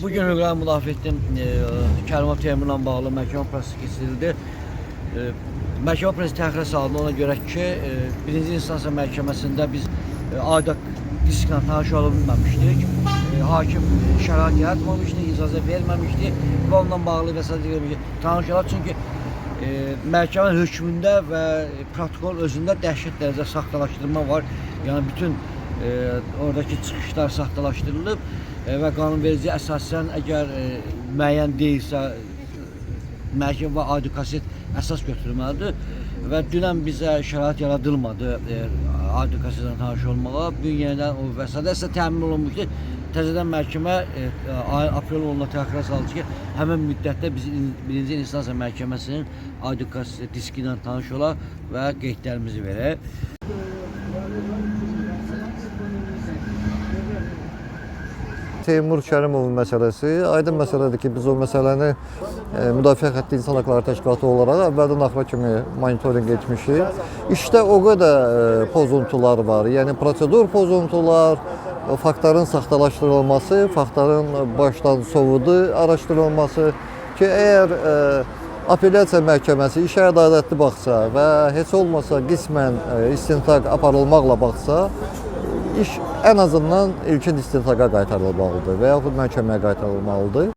Bugün Hüquq Müdafiətin Kərimov Teymurla bağlı məhkəmə prosesi keçirildi. Məhkəmə prosesi təxirə salındı ona görə ki, birinci instansiya məhkəməsində biz aidat disklə tanış ola bilməmişdik. Hakim şərait yaratmamışdı, icazə verməmişdi və onunla bağlı vəsait tanış olar. Çünki məhkəmənin hökmündə və protokol özündə dəhşət dərəcə saxtalaşdırma var. Yəni bütün oradakı çıxışlar saxtalaşdırılıb və qanunverici əsasən əgər müəyyən deyilsə məhkəmə və adi kaset əsas götürülməlidir və dünən bizə şərait yaradılmadı adi kasetlə tanış olmağa. Bünyədən o vəsait əsas təmin olunmuşdu. Təzədən məhkəmə aprel ayında təxirə saldı ki, həmin müddətdə biz birinci instansiya məhkəməsinin adi kaset diski ilə tanış ola və qeydlərimizi verək. Teymur Kərimovun məsələsi aydın məsələdir ki, biz o məsələni Müdafiə Xətti İnsan Haqları Təşkilatı olaraq əvvəldən axıra kimi monitorinq etmişik. İşdə o qədər pozuntular var, yəni prosedur pozuntular, faktların saxtalaşdırılması, faktların başdan sovudu araşdırılması ki, əgər apellyasiya məhkəməsi işə ədalətli baxsa və heç olmasa qismən istintaq aparılmaqla baxsa, iş ən azından ilkin istintaqa qaytarılmalıdır və yaxud məhkəməyə qaytarılmalıdır.